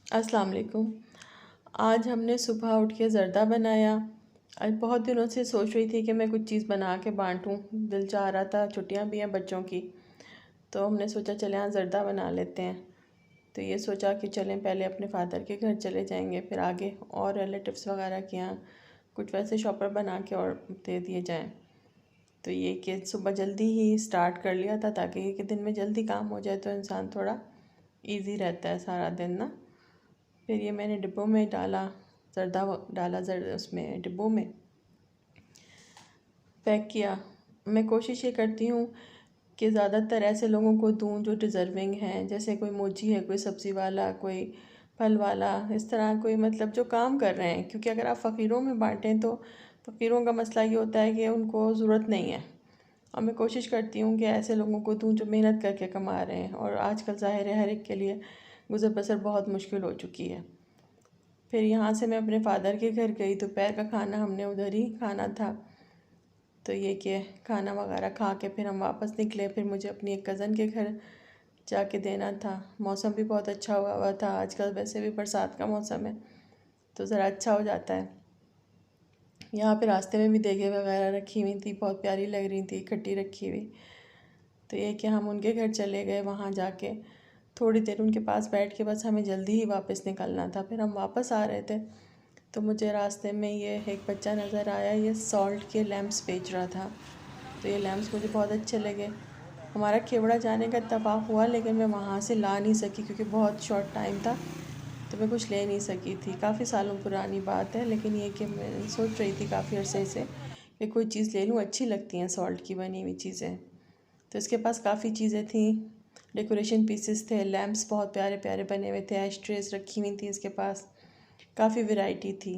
अस्सलाम वालेकुम। आज हमने सुबह उठ के ज़र्दा बनाया। आज बहुत दिनों से सोच रही थी कि मैं कुछ चीज़ बना के बांटूं। दिल चाह रहा था, छुट्टियां भी हैं बच्चों की, तो हमने सोचा चले आज ज़र्दा बना लेते हैं। तो ये सोचा कि चलें पहले अपने फ़ादर के घर चले जाएंगे, फिर आगे और रिलेटिव्स वगैरह के यहाँ कुछ वैसे शॉपर बना के और दे दिए जाएँ। तो ये कि सुबह जल्दी ही स्टार्ट कर लिया था ताकि ये कि दिन में जल्दी काम हो जाए तो इंसान थोड़ा ईज़ी रहता है सारा दिन ना। फिर ये मैंने डिब्बों में डाला, उसमें डिब्बों में पैक किया। मैं कोशिश ये करती हूँ कि ज़्यादातर ऐसे लोगों को दूँ जो डिज़र्विंग हैं, जैसे कोई मोची है, कोई सब्ज़ी वाला, कोई फल वाला, इस तरह कोई मतलब जो काम कर रहे हैं। क्योंकि अगर आप फ़कीरों में बांटें तो फ़कीरों का मसला ये होता है कि उनको ज़रूरत नहीं है। और मैं कोशिश करती हूँ कि ऐसे लोगों को दूँ जो मेहनत करके कमा रहे हैं, और आजकल ज़ाहिर है हर एक के लिए गुज़र बसर बहुत मुश्किल हो चुकी है। फिर यहाँ से मैं अपने फ़ादर के घर गई। दोपहर का खाना हमने उधर ही खाना था। तो ये कि खाना वगैरह खा के फिर हम वापस निकले। फिर मुझे अपनी एक कज़न के घर जाके देना था। मौसम भी बहुत अच्छा हुआ था, आजकल वैसे भी बरसात का मौसम है तो ज़रा अच्छा हो जाता है। यहाँ पे रास्ते में भी देगे वगैरह रखी हुई थी, बहुत प्यारी लग रही थी, इकट्ठी रखी हुई। तो ये कि हम उनके घर चले गए। वहाँ जाके थोड़ी देर उनके पास बैठ के बस हमें जल्दी ही वापस निकलना था। फिर हम वापस आ रहे थे तो मुझे रास्ते में ये एक बच्चा नज़र आया, ये सॉल्ट के लैम्प्स बेच रहा था। तो ये लैम्प्स मुझे बहुत अच्छे लगे। हमारा खेवड़ा जाने का इत्तेफाक हुआ लेकिन मैं वहाँ से ला नहीं सकी क्योंकि बहुत शॉर्ट टाइम था, तो मैं कुछ ले नहीं सकी थी। काफ़ी सालों पुरानी बात है, लेकिन ये कि मैं सोच रही थी काफ़ी अरसे से कि कोई चीज़ ले लूँ, अच्छी लगती हैं सॉल्ट की बनी हुई चीज़ें। तो इसके पास काफ़ी चीज़ें थी, डेकोरेशन पीसेस थे, लैम्प्स बहुत प्यारे प्यारे बने हुए थे, एशट्रेज रखी हुई थी इसके पास, काफ़ी वैरायटी थी।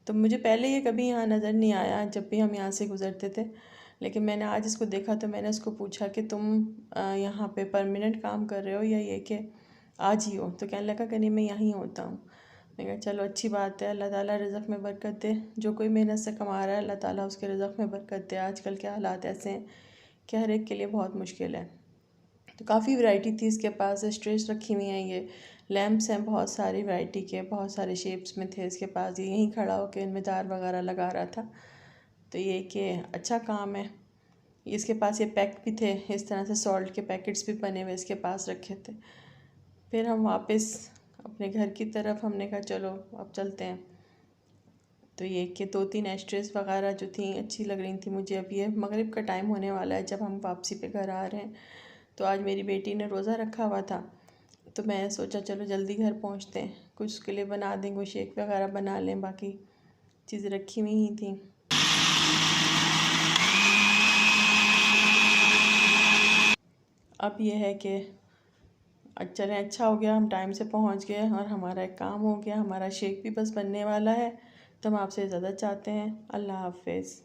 तो मुझे पहले ये कभी यहाँ नज़र नहीं आया जब भी हम यहाँ से गुज़रते थे, लेकिन मैंने आज इसको देखा तो मैंने उसको पूछा कि तुम यहाँ पे परमानेंट काम कर रहे हो या ये कि आज ही हो? तो कहने लगा कि नहीं, मैं यहीं होता हूँ। मैं कहा चलो अच्छी बात है, अल्लाह ताला रिज़्क़ में बरकत दे। जो कोई मेहनत से कमा रहा है अल्लाह ताला उसके रिज़्क़ में बरकत दे। आजकल के हालात ऐसे हैं कि हर एक के लिए बहुत मुश्किल है। तो काफ़ी वैरायटी थी इसके पास, स्ट्रेस रखी हुई हैं, ये लैम्प्स हैं बहुत सारी वैरायटी के, बहुत सारे शेप्स में थे इसके पास। ये यहीं खड़ा होकर इनमें तार वगैरह लगा रहा था। तो ये कि अच्छा काम है। इसके पास ये पैक भी थे, इस तरह से सॉल्ट के पैकेट्स भी बने हुए इसके पास रखे थे। फिर हम वापस अपने घर की तरफ, हमने कहा चलो अब चलते हैं। तो ये कि 2-3 एस्ट्रेस वगैरह जो थी अच्छी लग रही थी मुझे। अब ये मगरिब का टाइम होने वाला है जब हम वापसी पे घर आ रहे हैं। तो आज मेरी बेटी ने रोज़ा रखा हुआ था, तो मैं सोचा चलो जल्दी घर पहुंचते हैं, कुछ उसके लिए बना दें, कोई शेक वगैरह बना लें। बाकी चीज़ें रखी हुई ही थी। अब ये है कि चलें, अच्छा हो गया हम टाइम से पहुंच गए और हमारा एक काम हो गया। हमारा शेक भी बस बनने वाला है। तो हम आपसे इजाज़त चाहते हैं। अल्लाह हाफ़िज़।